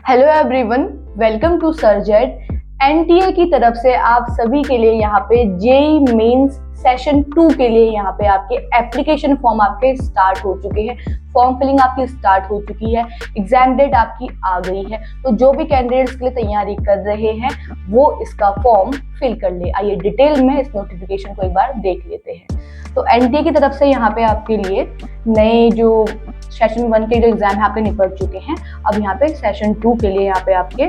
Hello everyone, welcome to सरजेट। NTA की तरफ से आप सभी के लिए यहाँ पे जेई मेंस सेशन 2 के लिए यहाँ पे आपके एप्लीकेशन फॉर्म आपके स्टार्ट हो चुके हैं। फॉर्म फिलिंग आपकी स्टार्ट हो चुकी है, एग्जाम डेट आपकी आ गई है। तो जो भी कैंडिडेट्स के लिए तैयारी कर रहे हैं वो इसका फॉर्म फिल कर ले। आइए डिटेल में इस नोटिफिकेशन को एक बार देख लेते हैं। तो एनटीए की तरफ से यहाँ पे आपके लिए नए जो सेशन 1 के जो एग्जाम है आपके निपट चुके हैं। अब यहाँ पे सेशन 2 के लिए यहाँ पे आपके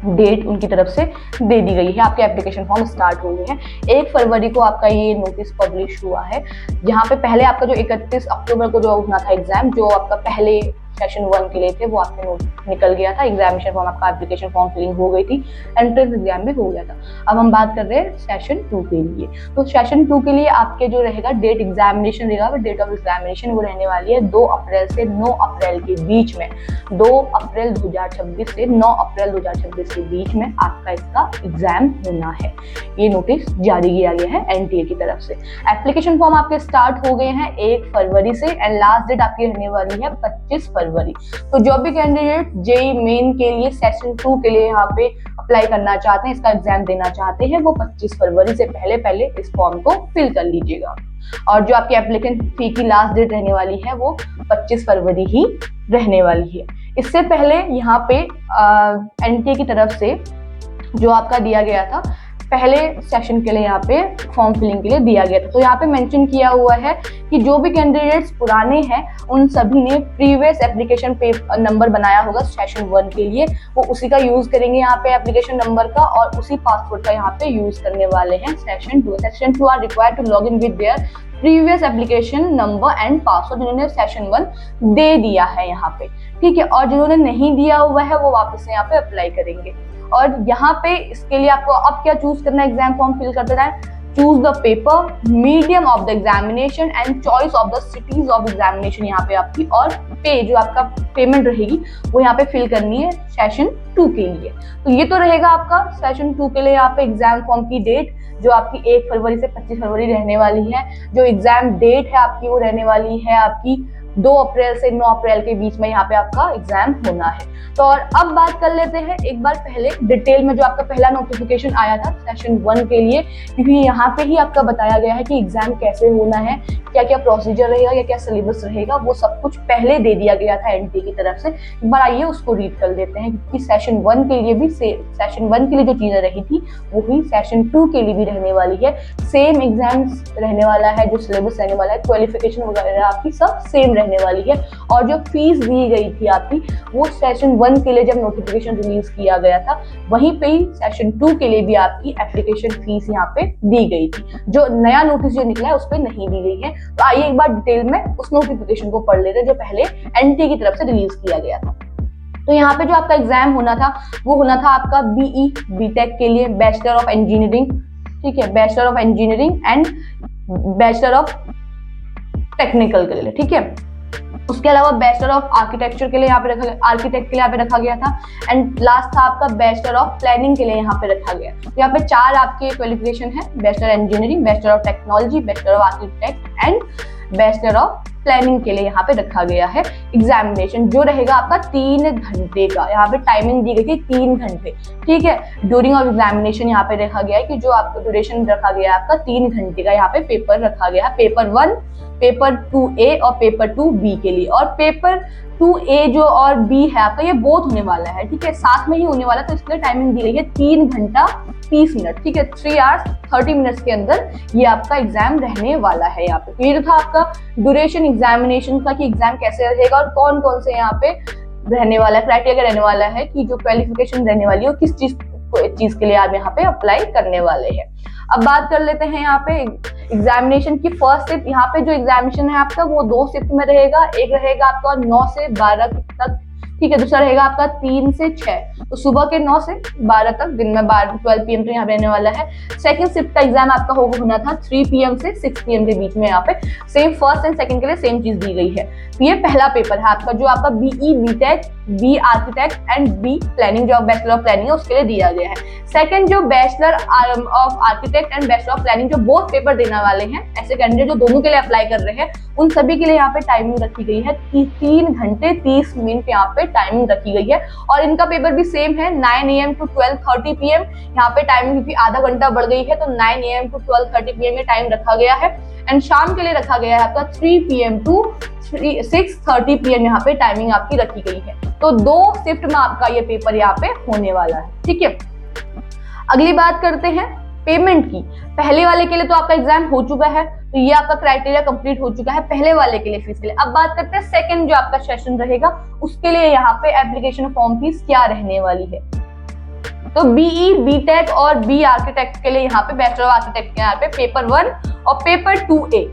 डेट उनकी तरफ से दे दी गई है। आपके एप्लीकेशन फॉर्म स्टार्ट हो गए हैं। 1 फरवरी को आपका ये नोटिस पब्लिश हुआ है, जहाँ पे पहले आपका जो 31 अक्टूबर को जो होना था एग्जाम, जो आपका पहले सेशन 1 के लिए थे, वो आपके निकल गया था। एग्जामिनेशन फॉर्म आपका एप्लीकेशन फॉर्म फिलिंग हो गई थी, एंट्रेंस एग्जाम भी हो गया था। अब हम बात कर रहे हैं सेशन 2 के लिए। तो सेशन 2 के लिए आपके जो रहेगा डेट एग्जामिनेशन रहेगा, वो डेट ऑफ एग्जामिनेशन वो रहने वाली है 2 अप्रैल से 9 अप्रैल के बीच में। 2 अप्रैल 2026 से 9 अप्रैल 2026 के बीच में आपका इसका एग्जाम होना है। ये नोटिस जारी किया गया है एनटीए की तरफ से। एप्लीकेशन फॉर्म आपके स्टार्ट हो गए हैं 1 फरवरी से एंड लास्ट डेट आपकी रहने वाली है 25 फरवरी। तो जो भी कैंडिडेट जेई मेन के लिए सेशन 2 के लिए यहाँ पे अप्लाई करना चाहते हैं, इसका एग्जाम देना चाहते हैं, वो 25 फरवरी से पहले इस फॉर्म को फिल कर लीजिएगा। और जो आपकी एप्लीकेंट फी की लास्ट डेट रहने वाली है वो 25 फरवरी ही रहने वाली है। इससे पहले यहाँ पे एनटीए की तरफ से जो आपका दिया गया था पहले सेशन के लिए, यहाँ पे फॉर्म फिलिंग के लिए दिया गया था, तो यहाँ पे मेंशन किया हुआ है कि जो भी कैंडिडेट्स पुराने हैं उन सभी ने प्रीवियस एप्लीकेशन नंबर बनाया होगा सेशन 1 के लिए, वो उसी का यूज करेंगे यहाँ पे एप्लीकेशन नंबर का, और उसी पासवर्ड का यहाँ पे यूज करने वाले हैं session 2। Session 2 are required to log in with their previous application number and password, जिन्होंने सेशन 1 दे दिया है यहाँ पे, ठीक है। और जिन्होंने नहीं दिया हुआ है वो वापस से यहाँ पे अप्लाई करेंगे। और यहाँ पे इसके लिए आपको अब क्या चूज करना है एग्जाम फॉर्म फिल करते time? Choose the paper, medium of the examination and choice of the cities of examination यहाँ पे आपकी, और पे जो आपका पेमेंट रहेगी वो यहाँ पे फिल करनी है सेशन 2 के लिए। तो ये तो रहेगा आपका सेशन 2 के लिए यहाँ पे एग्जाम फॉर्म की डेट, जो आपकी 1 फरवरी से 25 फरवरी रहने वाली है। जो एग्जाम डेट है आपकी वो रहने वाली है आपकी 2 अप्रैल से 9 अप्रैल के बीच में यहाँ पे आपका एग्जाम होना है। तो और अब बात कर लेते हैं एक बार पहले डिटेल में जो आपका पहला नोटिफिकेशन आया था सेशन 1 के लिए, क्योंकि यहाँ पे ही आपका बताया गया है कि एग्जाम कैसे होना है, क्या क्या प्रोसीजर रहेगा, क्या क्या सिलेबस रहेगा, वो सब कुछ पहले दे दिया गया था एनटीए की तरफ से। एक बार आइए उसको रीड कर लेते हैं, क्योंकि सेशन 1 के लिए भी सेशन 1 के लिए जो चीजें रही थी वो ही सेशन 2 के लिए भी रहने वाली है। सेम एग्जाम्स रहने वाला है, जो सिलेबस रहने वाला है, क्वालिफिकेशन वगैरह आपकी सब सेम रहने वाली है। और जो फीस दी गई थी आपकी वो सेशन 1 के लिए जब नोटिफिकेशन रिलीज किया गया था वहीं पे ही सेशन 2 के लिए भी आपकी एप्लीकेशन फीस यहाँ पे दी गई थी। जो नया नोटिस जो निकला है उस पर नहीं दी गई है। तो आइए एक बार डिटेल में उस नोटिफिकेशन को पढ़ लेते हैं जो पहले एनटीए की तरफ से रिलीज किया गया था। तो यहाँ पे जो आपका एग्जाम होना था वो होना था आपका बीई बीटेक के लिए, बैचलर ऑफ इंजीनियरिंग, ठीक है, bachelor of engineering and bachelor of technical के लिए, ठीक है। उसके अलावा बैचलर ऑफ आर्किटेक्चर के लिए यहाँ पे आर्किटेक्ट के लिए यहाँ पे रखा गया था। एंड लास्ट था आपका बैचलर ऑफ प्लानिंग के लिए यहाँ पे रखा गया। तो यहाँ पे 4 आपके क्वालिफिकेशन है, bachelor engineering, bachelor of technology, bachelor of architect and bachelor of planning के लिए यहाँ पे रखा गया है। एग्जामिनेशन जो रहेगा आपका 3 घंटे का, यहाँ पे टाइमिंग दी गई थी 3 घंटे, ठीक है। ड्यूरिंग ऑफ एग्जामिनेशन यहाँ पे रखा गया है कि जो आपका ड्यूरेशन रखा गया है आपका 3 घंटे का यहाँ पे पेपर रखा गया है। पेपर 1, पेपर 2A और पेपर 2B के लिए। और पेपर 2A जो और B है आपका ये बोथ होने वाला है, ठीक है, साथ में ही होने वाला है। तो इसके लिए टाइमिंग दी गई है 3 घंटा 30 मिनट, ठीक है, 3 hours 30 मिनट्स के अंदर ये आपका एग्जाम रहने वाला है यहाँ पे। तो ये जो था आपका ड्यूरेशन एग्जामिनेशन का कि एग्जाम कैसे रहेगा और कौन कौन से यहाँ पे रहने वाला है, क्राइटेरिया रहने वाला है कि जो क्वालिफिकेशन रहने वाली है किस चीज के लिए आप यहाँ पे अप्लाई करने वाले हैं। अब बात कर लेते हैं यहाँ पे एग्जामिनेशन की फर्स्ट शिफ्ट। यहाँ पे जो एग्जामिनेशन है आपका वो 2 शिफ्ट में रहेगा। एक रहेगा आपका 9 से 12 तक, ठीक है। दूसरा रहेगा आपका 3 से 6, तो सुबह के 9 से 12 तक, दिन में 12 PM तो यहाँ रहने वाला है। सेकंड शिफ्ट का एग्जाम आपका होना था 3 PM से 6 PM के बीच में। यहाँ पे सेम फर्स्ट एंड सेकंड के लिए सेम चीज दी गई है। तो ये पहला पेपर है आपका जो आपका BE B Tech B architect and B planning, जो बैचलर ऑफ प्लानिंग है उसके लिए दिया गया है। सेकंड जो bachelor of architect and bachelor of planning जो बोथ पेपर देने वाले हैं, ऐसे कैंडिडेट जो दोनों के लिए अप्लाई कर रहे हैं, उन सभी के लिए यहाँ पे टाइमिंग रखी गई है 3 घंटे 30 मिनट यहाँ पे टाइमिंग रखी गई है। और इनका पेपर भी सेम है 9 AM to 12:30 PM। यहाँ पे टाइमिंग क्योंकि आधा घंटा बढ़ गई है तो 9 AM to 12:30 PM ये टाइम रखा गया है। एंड शाम के लिए रखा गया है आपका 3 PM to 6:30 PM यहाँ पे टाइमिंग आपकी रखी गई है। तो 2 शिफ्ट में आपका ये पेपर यहाँ पे होने वाला है, ठीक है। अगली बात करते हैं पेमेंट की। पहले वाले के लिए तो आपका एग्जाम हो चुका है, तो ये आपका क्राइटेरिया कंप्लीट हो चुका है पहले वाले के लिए फीस के लिए। अब बात करते हैं सेकंड जो आपका सेशन रहेगा उसके लिए यहाँ पे एप्लीकेशन फॉर्म फीस क्या रहने वाली है। तो बीई, बीटेक और बी आर्किटेक्ट के लिए यहाँ पे बैचलर ऑफ आर्किटेक्ट के यहाँ पे पेपर 1 और पेपर 2A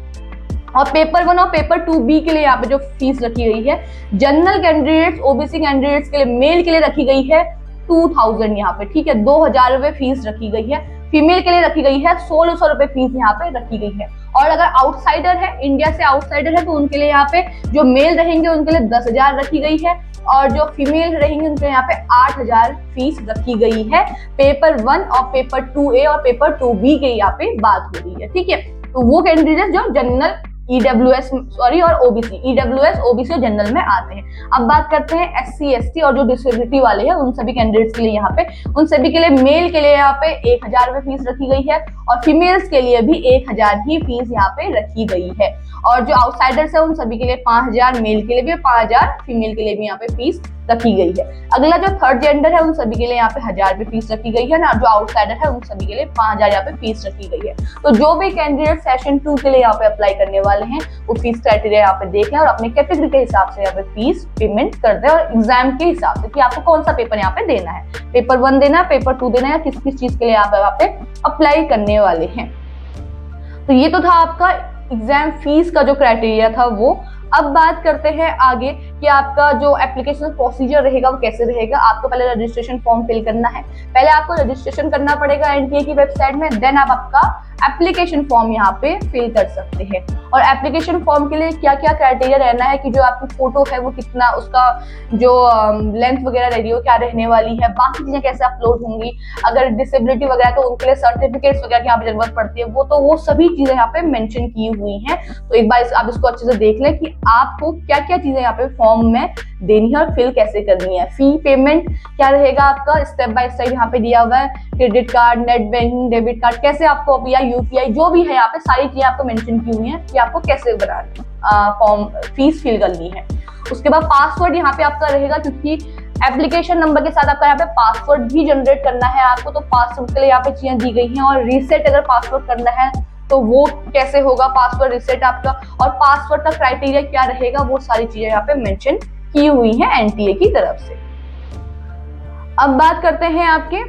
और पेपर 1 और पेपर 2B के लिए यहाँ पे जो फीस रखी गई है, जनरल कैंडिडेट्स, ओबीसी कैंडिडेट्स के लिए मेल के लिए रखी गई है 2000 यहाँ पे, ठीक है, 2000 रुपए फीस रखी गई है। फीमेल के लिए रखी गई है 1600 रुपए फीस यहाँ पे रखी गई है। और अगर आउटसाइडर है, इंडिया से आउटसाइडर है, तो उनके लिए यहाँ पे जो मेल रहेंगे उनके लिए 10,000 रखी गई है और जो फीमेल रहेंगे उनके लिए यहाँ पे 8,000 फीस रखी गई है। पेपर 1 और पेपर 2A और पेपर 2B के यहाँ पे बात हो रही है, ठीक है। तो वो कैंडिडेट जो जनरल ईडब्ल्यूएस और ओबीसी, ईडब्ल्यूएस, ओबीसी और जनरल में आते हैं। अब बात करते हैं एससी, एसटी और जो डिसेबिलिटी वाले हैं उन सभी कैंडिडेट्स के लिए यहाँ पे, उन सभी के लिए मेल के लिए यहाँ पे 1000 रुपए फीस रखी गई है और फीमेल्स के लिए भी 1000 ही फीस यहाँ पे रखी गई है। और जो आउटसाइडर्स है उन सभी के लिए 5000, मेल के लिए भी 5000, फीमेल के लिए भी यहाँ पे फीस रखी गई है। अगला जो थर्ड जेंडर है उन सभी के लिए यहाँ पे 1000 रुपए फीस रखी गई है ना, जो आउटसाइडर है उन सभी के लिए 5000 यहाँ पे फीस रखी गई है। तो जो भी कैंडिडेट सेशन 2 के लिए यहाँ पे अप्लाई करने वाले हैं वो फीस क्राइटेरिया यहाँ पे देख लें और अपने कैटेगरी के हिसाब से यहाँ पे फीस पेमेंट कर दे और एग्जाम के हिसाब से कि आपको कौन सा पेपर यहाँ पे देना है, पेपर 1 देना है, पेपर 2 देना है, किस किस चीज के लिए आप यहाँ पे अप्लाई करने वाले हैं। तो ये तो था आपका एग्जाम फीस का जो क्राइटेरिया था वो। अब बात करते हैं आगे कि आपका जो एप्लीकेशन प्रोसीजर रहेगा वो कैसे रहेगा। आपको पहले रजिस्ट्रेशन फॉर्म फिल करना है, पहले आपको रजिस्ट्रेशन करना पड़ेगा एनटीए की वेबसाइट में, देन आप आपका एप्लीकेशन फॉर्म यहाँ पे फिल कर सकते हैं। और एप्लीकेशन फॉर्म के लिए क्या क्या क्राइटेरिया रहना है कि जो आपकी फोटो है वो कितना, उसका जो लेंथ वगैरह रही हो क्या रहने वाली है, बाकी चीजें कैसे अपलोड होंगी, अगर डिसेबिलिटी वगैरह तो उनके लिए सर्टिफिकेट्स वगैरह की यहाँ पे जरूरत पड़ती है, वो सभी चीजें यहाँ पे मेंशन की हुई हैं। तो एक बार आप इसको अच्छे से देख लें कि आपको क्या क्या चीजें यहाँ पे फॉर्म में देनी है और फिल कैसे करनी है। फी पेमेंट क्या रहेगा आपका, स्टेप बाय स्टेप यहाँ पे दिया हुआ है, credit card, net banking, debit card, कैसे आपको या यूपीआई जो भी है यहाँ पे सारी चीजें आपको मेंशन की हुई हैं कि आपको कैसे फॉर्म फीस फिल करनी है। उसके बाद पासवर्ड यहाँ पे आपका रहेगा, क्योंकि एप्लीकेशन नंबर के साथ आपका यहाँ पे पासवर्ड भी जनरेट करना है आपको, तो पासवर्ड के लिए यहाँ पे चीजें दी गई हैं। और रीसेट अगर पासवर्ड करना है तो वो कैसे होगा पासवर्ड रीसेट आपका, और पासवर्ड का क्राइटेरिया क्या रहेगा, वो सारी चीजें यहाँ पे मेंशन की हुई है एनटीए की तरफ से। अब बात करते हैं आपके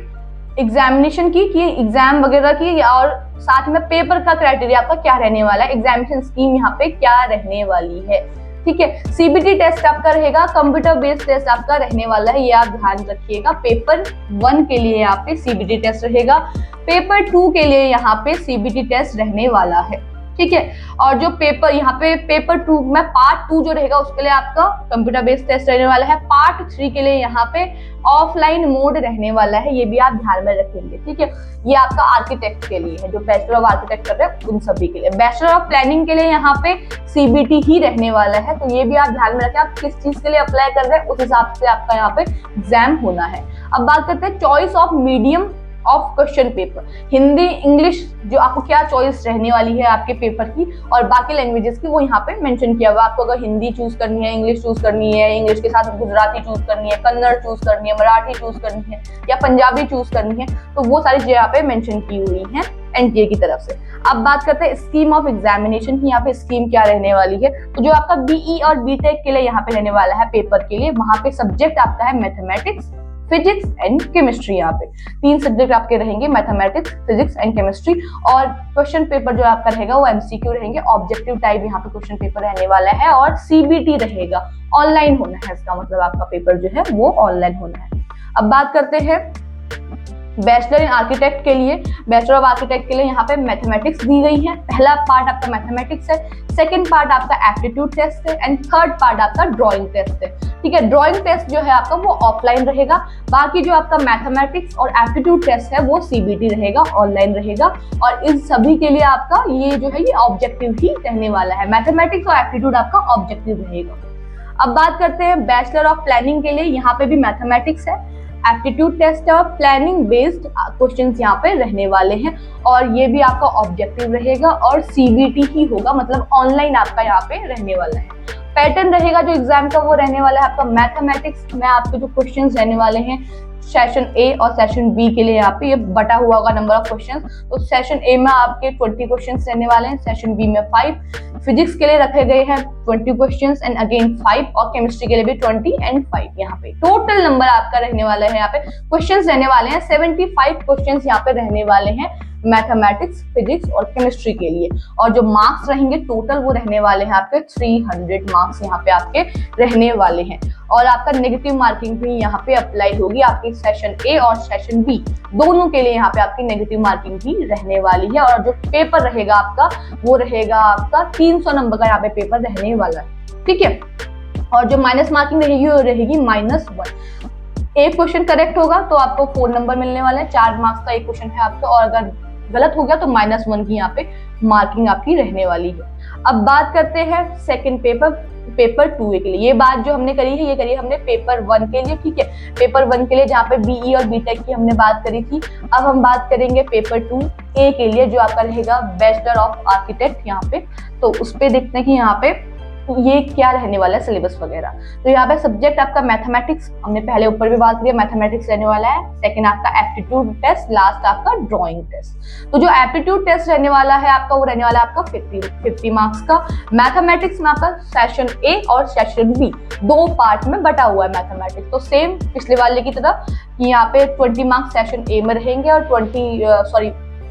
एग्जामिनेशन की कि एग्जाम वगैरह की, और साथ में पेपर का क्राइटेरिया आपका क्या रहने वाला है, एग्जामिनेशन स्कीम यहाँ पे क्या रहने वाली है, ठीक है। सीबीटी टेस्ट आपका रहेगा, कंप्यूटर बेस्ड टेस्ट आपका रहने वाला है, ये आप ध्यान रखिएगा। पेपर 1 के लिए यहाँ पे सीबीटी टेस्ट रहेगा, पेपर 2 के लिए यहाँ पे सीबीटी टेस्ट रहने वाला है, ठीक है। और जो पेपर यहाँ पे पेपर 2 में पार्ट 2 जो रहेगा उसके लिए आपका कंप्यूटर बेस्ड टेस्ट रहने वाला है। पार्ट 3 के लिए यहाँ पे ऑफलाइन मोड रहने वाला है, ये भी आप ध्यान में रखेंगे, ठीक है। ये आपका आर्किटेक्ट के लिए है, जो बैचलर ऑफ आर्किटेक्ट कर रहे हैं उन सभी के लिए। बैचलर ऑफ प्लानिंग के लिए यहाँ पे सीबीटी ही रहने वाला है, तो ये भी आप ध्यान में रखें, आप किस चीज के लिए अप्लाई कर रहे हैं उस हिसाब से आपका यहाँ पे एग्जाम होना है। अब बात करते हैं choice of medium of question paper, Hindi English जो आपको क्या चॉइस रहने वाली है आपके पेपर की, और बाकी लैंग्वेजेस की वो यहाँ पे मेंशन किया हुआ। आपको अगर हिंदी चूज करनी है, इंग्लिश चूज करनी है, इंग्लिश के साथ गुजराती चूज करनी है, कन्नड़ चूज करनी है, मराठी चूज करनी है या पंजाबी चूज करनी है, तो वो सारी चीजें यहाँ पे मेंशन की हुई है एनटीए की तरफ से। अब बात करते हैं स्कीम ऑफ एग्जामिनेशन की, यहाँ पे स्कीम क्या रहने वाली है। तो जो आपका बीई और बीटेक के लिए यहाँ पे रहने वाला है पेपर के लिए, वहां पे सब्जेक्ट आपका है मैथमेटिक्स, फिजिक्स एंड केमिस्ट्री। यहाँ पे 3 सब्जेक्ट आपके रहेंगे, मैथमेटिक्स, फिजिक्स एंड केमिस्ट्री। और क्वेश्चन पेपर जो आपका रहेगा वो एमसीक्यू रहेंगे, ऑब्जेक्टिव टाइप यहाँ पे क्वेश्चन पेपर रहने वाला है, और सीबीटी रहेगा, ऑनलाइन होना है, इसका मतलब आपका पेपर जो है वो ऑनलाइन होना है। अब बात करते हैं बैचलर इन आर्किटेक्ट के लिए, बैचलर ऑफ आर्किटेक्ट के लिए यहाँ पे मैथमेटिक्स दी गई है। पहला पार्ट आपका मैथमेटिक्स है, सेकंड पार्ट आपका एप्टीट्यूड टेस्ट है एंड थर्ड पार्ट आपका ड्राइंग टेस्ट है। ठीक है, ड्राइंग टेस्ट जो है आपका वो ऑफलाइन रहेगा, बाकी जो आपका मैथमेटिक्स और एप्टीट्यूड टेस्ट है वो सीबीटी रहेगा, ऑनलाइन रहेगा। और इन सभी के लिए आपका ये जो है ये ऑब्जेक्टिव ही रहने वाला है। मैथमेटिक्स और एप्टीट्यूड आपका ऑब्जेक्टिव रहेगा। अब बात करते हैं बैचलर ऑफ प्लानिंग के लिए, यहाँ पे भी मैथमेटिक्स है, एप्टीट्यूड टेस्ट और प्लानिंग बेस्ड क्वेश्चंस यहाँ पे रहने वाले हैं और ये भी आपका ऑब्जेक्टिव रहेगा और सीबीटी ही होगा, मतलब ऑनलाइन आपका यहाँ पे रहने वाला है। पैटर्न रहेगा जो एग्जाम का वो रहने वाला है आपका मैथमेटिक्स में आपके जो क्वेश्चंस रहने वाले हैं सेशन ए और सेशन बी के लिए यहाँ पे ये बटा हुआ होगा नंबर ऑफ क्वेश्चंस। तो सेशन ए में आपके 20 क्वेश्चंस रहने वाले हैं, सेशन बी में 5, फिजिक्स के लिए रखे गए हैं 20 क्वेश्चंस एंड अगेन 5 और केमिस्ट्री के लिए भी 20 एंड 5। यहाँ पे टोटल नंबर आपका रहने वाला है, यहाँ पे क्वेश्चंस रहने वाले हैं 75 क्वेश्चंस यहाँ पे रहने वाले हैं मैथमेटिक्स, फिजिक्स और केमिस्ट्री के लिए। और जो मार्क्स रहेंगे टोटल वो रहने वाले हैं आपके 300 मार्क्स यहाँ पे आपके रहने वाले हैं। और आपका नेगेटिव मार्किंग भी यहाँ पे अप्लाई होगी आपकी सेशन ए और सेशन बी दोनों के लिए, यहाँ पे आपकी नेगेटिव मार्किंग भी रहने वाली है। और जो पेपर रहेगा आपका वो रहेगा आपका 300 नंबर का यहाँ पे पेपर रहने वाला है। ठीक है, और जो माइनस मार्किंग रहेगी वो रहेगी -1। एक क्वेश्चन करेक्ट होगा तो आपको 4 नंबर मिलने वाले हैं, 4 मार्क्स का एक क्वेश्चन है आपका, और अगर गलत हो गया तो -1 की यहाँ पे मार्किंग आपकी रहने वाली है। अब बात करते हैं सेकंड पेपर 2 के लिए। ये बात जो हमने करी है ये करी हमने पेपर 1 के लिए। ठीक है, पेपर 1 के लिए जहाँ पे बीई और बीटेक की हमने बात करी थी। अब हम बात करेंगे पेपर 2A के लिए जो आपका रहेगा बैचलर ऑफ आर्किटेक्ट यहाँ पे। तो उस पे देखते हैं कि यहाँ पे ये क्या रहने वाला है सिलेबस वगैरह। तो यहाँ पे सब्जेक्ट आपका मैथमेटिक्स, हमने पहले ऊपर भी बात की, मैथमेटिक्स रहने वाला है। सेकंड आपका एप्टीट्यूड टेस्ट, लास्ट आपका ड्राइंग टेस्ट। तो जो एप्टीट्यूड टेस्ट रहने वाला है आपका वो रहने वाला है आपका 50 मार्क्स का। मैथमेटिक्स में आपका सेशन ए और सेशन बी 2 पार्ट में बटा हुआ है मैथमेटिक्स। तो सेम पिछले वाले की तरह यहाँ पे 20 मार्क्स सेशन ए में रहेंगे और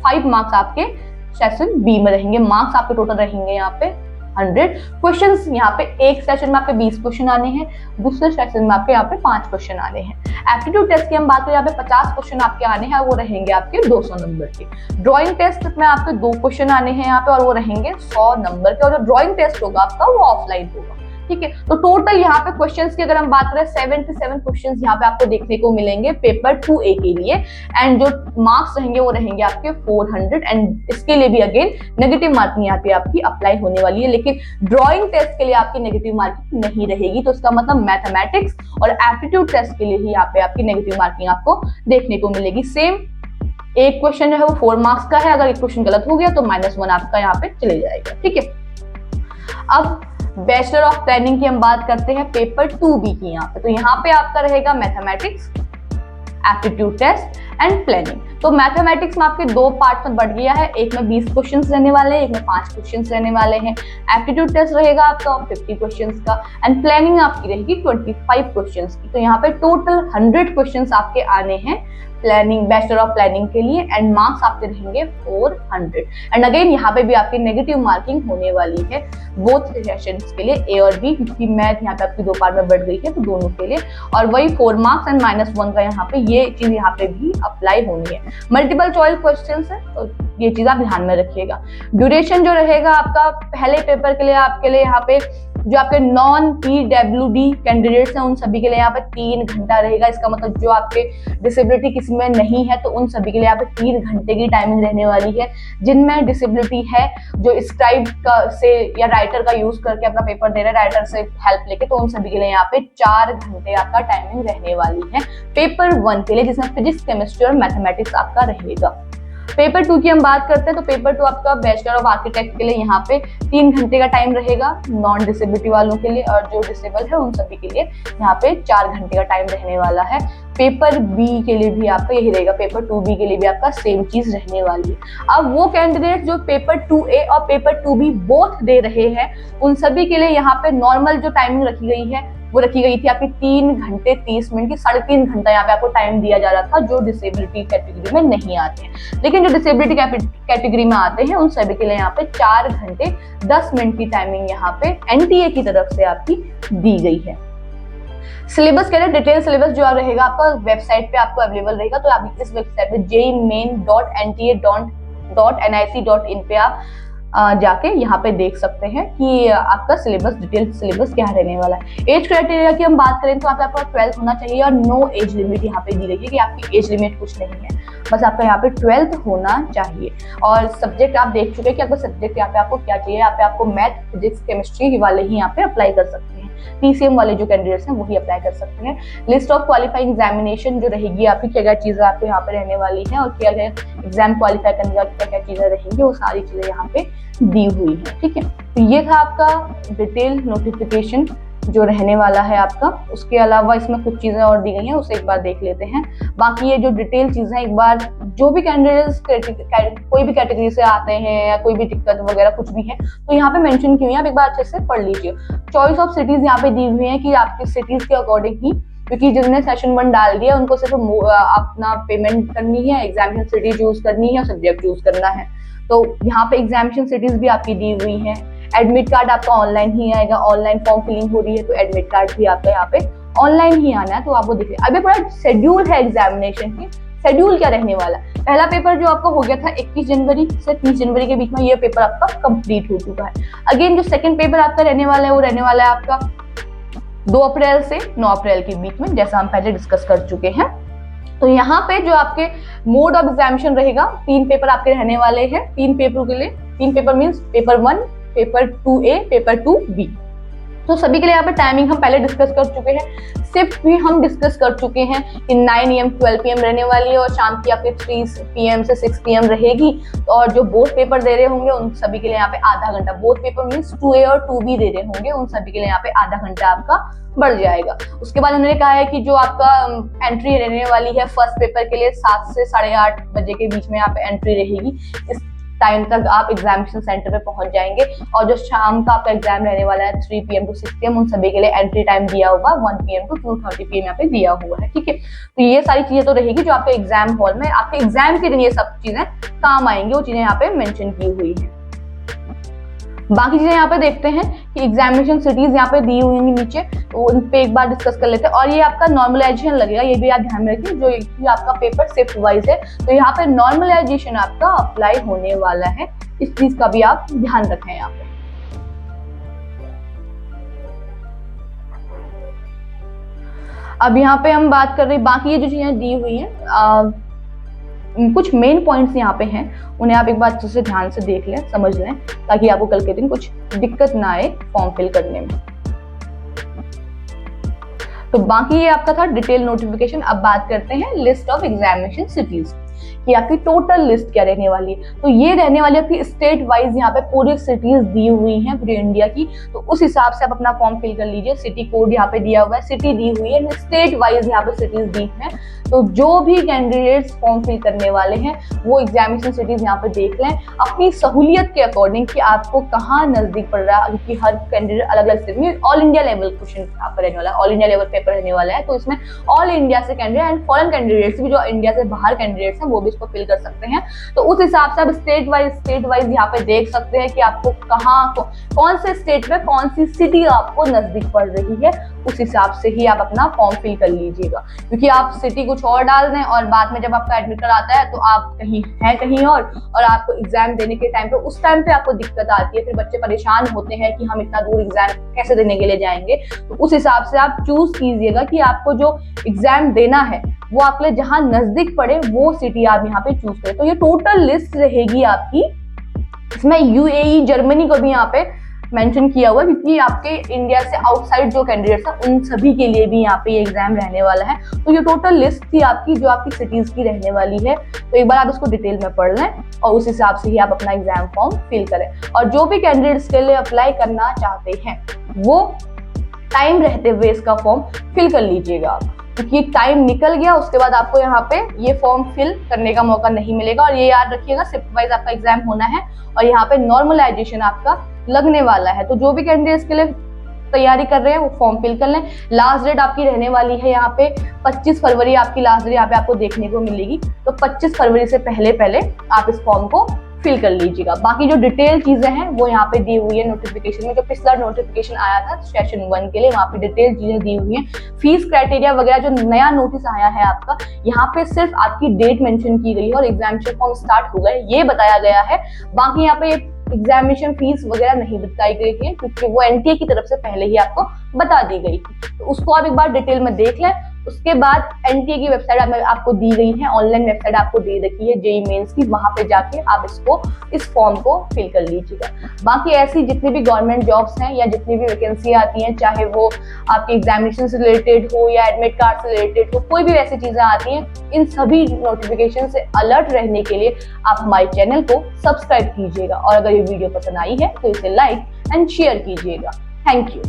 5 मार्क्स आपके सेशन बी में रहेंगे। मार्क्स आपके टोटल रहेंगे यहाँ पे 100 क्वेश्चंस। यहाँ पे एक सेशन में आपके 20 क्वेश्चन आने हैं, दूसरे सेशन में आपके यहाँ पे 5 क्वेश्चन आने हैं। एप्टीट्यूड टेस्ट की हम बात करें यहाँ पे 50 क्वेश्चन आपके आने हैं, वो रहेंगे आपके 200 नंबर के। ड्राइंग टेस्ट में आपके 2 क्वेश्चन आने हैं यहाँ पे और वो रहेंगे 100 नंबर के। और जो ड्राइंग टेस्ट होगा आपका वो ऑफलाइन होगा। ठीक है, तो टोटल यहाँ पे क्वेश्चंस की अगर हम बात करें 77 क्वेश्चंस यहाँ पे आपको देखने को मिलेंगे पेपर 2A के लिए। एंड जो मार्क्स रहेंगे वो रहेंगे आपके 400 एंड इसके लिए भी अगेन नेगेटिव मार्किंग यहाँ पे आपकी अप्लाई होने वाली है। लेकिन ड्राइंग टेस्ट के लिए आपकी नेगेटिव मार्किंग नहीं रहेगी। तो इसका मतलब मैथमेटिक्स और एप्टीट्यूड टेस्ट के लिए ही यहाँ पे आपकी नेगेटिव मार्किंग आपको देखने को मिलेगी। सेम एक क्वेश्चन जो है वो 4 मार्क्स का है, अगर एक क्वेश्चन गलत हो गया तो -1 आपका यहाँ पे चले जाएगा। ठीक है, अब बैचलर ऑफ प्लानिंग की हम बात करते हैं पेपर 2B की यहाँ पे। तो यहाँ पे आपका रहेगा mathematics, aptitude test and planning. तो मैथमेटिक्स में आपके 2 पार्ट में बढ़ गया है, एक में 20 क्वेश्चंस रहने वाले हैं, एक में 5 क्वेश्चंस रहने वाले हैं। एप्टीट्यूड टेस्ट रहेगा आपका 50 क्वेश्चंस का एंड प्लानिंग आपकी रहेगी 25 क्वेश्चंस की। तो यहाँ पे टोटल 100 क्वेश्चंस आपके आने हैं प्लानिंग, बैचलर ऑफ प्लानिंग के लिए एंड मार्क्स आपके रहेंगे 400। एंड अगेन यहाँ पे भी आपकी नेगेटिव मार्किंग होने वाली है बोथ सेशंस के लिए, ए और बी, क्योंकि मैथ यहाँ पे आपकी 2 पार्ट में बढ़ गई है तो दोनों के लिए। और वही 4 मार्क्स एंड -1 का यहाँ पे ये चीज यहाँ पे भी अप्लाई होनी है। मल्टीपल चॉइस क्वेश्चन है तो ये चीज आप ध्यान में रखिएगा। ड्यूरेशन जो रहेगा आपका पहले पेपर के लिए आपके लिए यहाँ पे जो आपके नॉन PWD कैंडिडेट्स हैं उन सभी के लिए यहाँ पे 3 घंटा रहेगा। इसका मतलब जो आपके डिसेबिलिटी किसी में नहीं है तो उन सभी के लिए यहाँ पे 3 घंटे की टाइमिंग रहने वाली है। जिनमें डिसेबिलिटी है, जो स्क्राइब का से या राइटर का यूज करके अपना पेपर दे रहे हैं, राइटर से हेल्प लेके, तो उन सभी के लिए यहाँ पे 4 घंटे आपका टाइमिंग रहने वाली है पेपर 1 के लिए, जिसमें फिजिक्स, केमिस्ट्री और मैथमेटिक्स आपका रहेगा। पेपर 2 की हम बात करते हैं तो पेपर 2 आपका बैचलर ऑफ आर्किटेक्ट के लिए यहाँ पे 3 घंटे का टाइम रहेगा नॉन डिसेबिलिटी वालों के लिए, और जो डिसेबल है उन सभी के लिए यहाँ पे 4 घंटे का टाइम रहने वाला है। पेपर बी के लिए भी आपका यही रहेगा, पेपर 2B के लिए भी आपका सेम चीज रहने वाली है। अब वो कैंडिडेट जो पेपर 2A और पेपर 2B बोथ दे रहे हैं उन सभी के लिए यहाँ पे नॉर्मल जो टाइमिंग रखी गई है वो रखी गई थी आपकी 3 घंटे 30 मिनट की, 3.5 घंटा यहाँ पे आपको टाइम दिया जा रहा था जो डिसेबिलिटी कैटेगरी में नहीं आते हैं। लेकिन जो डिसेबिलिटी कैटेगरी में आते हैं उन सभी के लिए यहाँ पे 4 घंटे 10 मिनट की टाइमिंग यहाँ पे NTA की तरफ से आपकी दी गई है। सिलेबस कह रहे हैं डिटेल सिलेबस जो रहेगा आपका वेबसाइट पे आपको अवेलेबल रहेगा। तो आप इस वेबसाइट पे jemain.nta.nic.in पे आप जाके यहाँ पे देख सकते हैं कि आपका सिलेबस डिटेल सिलेबस क्या रहने वाला है। एज क्राइटेरिया की हम बात करें तो आपका 12th होना चाहिए और नो एज लिमिट यहाँ पे दी गई है कि आपकी एज लिमिट कुछ नहीं है, बस आपका यहाँ पे 12th होना चाहिए। और सब्जेक्ट आप देख चुके हैं कि आपका सब्जेक्ट यहाँ पे आपको क्या चाहिए। यहाँ पे आपको मैथ, फिजिक्स, केमिस्ट्री वाले ही यहाँ पे अप्लाई कर सकते हैं। पीसीएम वाले जो कैंडिडेट्स हैं वही अप्लाई कर सकते हैं। लिस्ट ऑफ क्वालिफाइंग एग्जामिनेशन जो रहेगी आपकी, क्या क्या चीजें आपको यहाँ पे रहने वाली है और क्या क्या एग्जाम क्वालिफाई करने का क्या क्या चीजें रहेंगी, वो सारी चीजें यहाँ पे दी हुई है। ठीक है, तो ये था आपका डिटेल नोटिफिकेशन जो रहने वाला है आपका। उसके अलावा इसमें कुछ चीजें और दी गई हैं, उसे एक बार देख लेते हैं। बाकी ये जो डिटेल चीजें एक बार जो भी कैंडिडेट्स कोई भी कैटेगरी से आते हैं या कोई भी दिक्कत वगैरह कुछ भी है तो यहाँ पे मेंशन की हुई है, आप एक बार अच्छे से पढ़ लीजिए। चॉइस ऑफ सिटीज यहाँ पे दी हुई है कि आपकी सिटीज के अकॉर्डिंग ही, क्योंकि जिन्होंने सेशन 1 डाल दिया उनको सिर्फ अपना पेमेंट करनी है, एग्जामिनेशन सिटी चूज करनी है और सब्जेक्ट चूज करना है। तो यहाँ पे एग्जामिनेशन सिटीज भी आपकी दी हुई है। एडमिट कार्ड आपका ऑनलाइन ही आएगा, ऑनलाइन फॉर्म फिलिंग हो रही है तो एडमिट कार्ड भी आपका यहाँ पे ऑनलाइन ही आना है। तो आप वो देखिए, अभी पूरा शेड्यूल है एग्जामिनेशन की। शेड्यूल क्या रहने वाला, पहला पेपर जो आपका हो गया था 21 जनवरी से 30 जनवरी के बीच में, ये पेपर आपका कंप्लीट हो चुका है। अगेन जो सेकंड पेपर आपका रहने वाला है वो रहने वाला है आपका 2 अप्रैल से 9 अप्रैल के बीच में, जैसा हम पहले डिस्कस कर चुके हैं। तो यहाँ पे जो आपके मोड ऑफ एग्जामिनेशन रहेगा, 3 पेपर आपके रहने वाले हैं। 3 पेपरों के लिए 3 paper means paper 1, paper 2A, paper 2B। तो सभी के लिए यहाँ पे टाइमिंग हम पहले डिस्कस कर चुके हैं, शिफ्ट भी हम डिस्कस कर चुके हैं कि 9 AM 12 PM रहने वाली है और शाम की आपकी 3 PM से 6 PM रहेगी। और जो बोथ पेपर दे रहे होंगे उन सभी के लिए यहाँ पे आधा घंटा, बोथ पेपर मीन्स 2A और 2B दे रहे होंगे, उन सभी के लिए यहाँ पे आधा घंटा आपका बढ़ जाएगा। उसके बाद उन्होंने कहा है कि जो आपका एंट्री रहने वाली है फर्स्ट पेपर के लिए 7 से 8:30 बजे के बीच में यहाँ पे एंट्री रहेगी। इस टाइम तक आप एग्जामिनेशन सेंटर पे पहुंच जाएंगे। और जो शाम का आपका एग्जाम रहने वाला है 3 PM to 6 PM, उन सभी के लिए एंट्री टाइम दिया होगा 1 PM to 2:30 PM यहाँ पे दिया हुआ है। ठीक है, तो ये सारी चीजें तो रहेगी जो आपके एग्जाम हॉल में आपके एग्जाम के दिन ये सब चीजें काम आएंगी, वो चीजें यहाँ पे मेंशन की हुई है। बाकी चीजें यहाँ पे देखते हैं कि एग्जामिनेशन सिटीज यहाँ पे दी हुई हैं नीचे, तो उन पे एक बार डिस्कस कर लेते हैं। और ये आपका नॉर्मलाइजेशन लगेगा, ये भी आप ध्यान में रखिए, जो आपका पेपर शिफ्ट वाइज है तो यहाँ पे नॉर्मलाइजेशन आपका अप्लाई होने वाला है, इस चीज का भी आप ध्यान रखें यहाँ पे। अब यहाँ पे हम बात कर रहे हैं, बाकी ये जो चीजें दी हुई हैं कुछ मेन पॉइंट्स यहाँ पे हैं, उन्हें आप एक बार अच्छे से ध्यान से देख लें, समझ लें, ताकि आपको कल के दिन कुछ दिक्कत ना आए फॉर्म फिल करने में। तो बाकी ये आपका था डिटेल नोटिफिकेशन। अब बात करते हैं लिस्ट ऑफ एग्जामिनेशन सिटीज कि आपकी टोटल लिस्ट क्या रहने वाली है। तो ये रहने वाली आपकी स्टेट वाइज यहाँ पे पूरी सिटीज दी हुई हैं पूरी इंडिया की, तो उस हिसाब से आप अपना फॉर्म फिल कर लीजिए। सिटी कोड यहाँ पे दिया हुआ है, सिटी दी हुई है, स्टेट वाइज यहाँ पे सिटीज दी हैं। तो जो भी कैंडिडेट्स फॉर्म फिल करने वाले हैं वो एग्जामिनेशन सिटीज यहाँ पे देख लें अपनी सहूलियत के अकॉर्डिंग कि आपको कहाँ नजदीक पड़ रहा है, क्योंकि हर कैंडिडेट अलग अलग स्टेट में ऑल इंडिया लेवल क्वेश्चन यहाँ पर रहने वाला है, ऑल इंडिया लेवल पेपर रहने वाला है। तो इसमें ऑल इंडिया से कैंडिडेट एंड फॉरेन कैंडिडेट्स भी, जो इंडिया से बाहर कैंडिडेट्स हैं वो भी इसको फिल कर सकते हैं। तो उस हिसाब से आप स्टेट वाइज यहाँ पे देख सकते हैं कि आपको कहाँ कौन से स्टेट में कौन सी सिटी आपको नजदीक पड़ रही है, उस हिसाब से ही आप अपना फॉर्म फिल कर लीजिएगा। क्योंकि आप सिटी कुछ और डाल दें और बाद में जब आपका एडमिट कार्ड आता है तो आप कहीं हैं कहीं और आपको एग्जाम देने के टाइम पे उस टाइम पे आपको दिक्कत आती है, फिर बच्चे परेशान होते हैं कि हम इतना दूर एग्जाम कैसे देने के लिए जाएंगे। तो उस हिसाब से आप चूज कीजिएगा कि आपको जो एग्जाम देना है वो आपके लिए जहां नजदीक पड़े वो सिटी आप यहाँ पे चूज करें। तो ये टोटल लिस्ट रहेगी आपकी, इसमें यूएई जर्मनी को भी यहाँ पे मेंशन किया हुआ है, क्योंकि आपके इंडिया से आउटसाइड जो कैंडिडेट्स हैं उन सभी के लिए भी यहाँ पे ये एग्जाम रहने वाला है। तो ये टोटल लिस्ट थी आपकी जो आपकी सिटीज की रहने वाली है। तो एक बार आप इसको डिटेल में पढ़ लें और उस हिसाब से ही आप अपना एग्जाम फॉर्म फिल करें। और जो भी कैंडिडेट्स के लिए अप्लाई करना चाहते हैं वो टाइम रहते हुए इसका फॉर्म फिल कर लीजिएगा आप, क्योंकि टाइम निकल गया उसके बाद आपको यहाँ पे ये फॉर्म फिल करने का मौका नहीं मिलेगा। और ये याद रखिएगा शिफ्ट वाइज आपका एग्जाम होना है और यहाँ पे नॉर्मलाइजेशन आपका लगने वाला है। तो जो भी कैंडिडेट्स के लिए तैयारी कर रहे हैं वो फॉर्म फिल कर लें। लास्ट डेट आपकी रहने वाली है यहाँ पे 25 फरवरी आपकी लास्ट डेट यहाँ पे आपको देखने को मिलेगी। तो 25 फरवरी से पहले आप इस फॉर्म को फिल कर लीजिएगा। बाकी जो डिटेल चीजें हैं वो यहाँ पे दी हुई है नोटिफिकेशन में। जो पिछला नोटिफिकेशन आया था सेशन 1 के लिए, वहाँ पे डिटेल चीजें दी हुई हैं। फीस क्राइटेरिया वगैरह जो नया नोटिस आया है आपका, यहाँ पे सिर्फ आपकी डेट मेंशन की गई है और एग्जामिनेशन फॉर्म स्टार्ट हो गए ये बताया गया है। बाकी यहाँ पे एग्जामिनेशन फीस वगैरह नहीं बताई गई है क्योंकि वो एनटीए की तरफ से पहले ही आपको बता दी गई थी। तो उसको आप एक बार डिटेल में देख लें। उसके बाद एनटीए की वेबसाइट आपको दी गई है, ऑनलाइन वेबसाइट आपको दे रखी है जेईई मेंस की, वहां पे जाके आप इस फॉर्म को फिल कर लीजिएगा। बाकी ऐसी जितनी भी गवर्नमेंट जॉब्स हैं या जितनी भी वैकेंसी आती हैं, चाहे वो आपके एग्जामिनेशन से रिलेटेड हो या एडमिट कार्ड से रिलेटेड हो, कोई भी ऐसी चीजें आती हैं, इन सभी नोटिफिकेशन से अलर्ट रहने के लिए आप हमारे चैनल को सब्सक्राइब कीजिएगा। और अगर ये वीडियो पसंद आई है तो इसे लाइक एंड शेयर कीजिएगा। Thank you.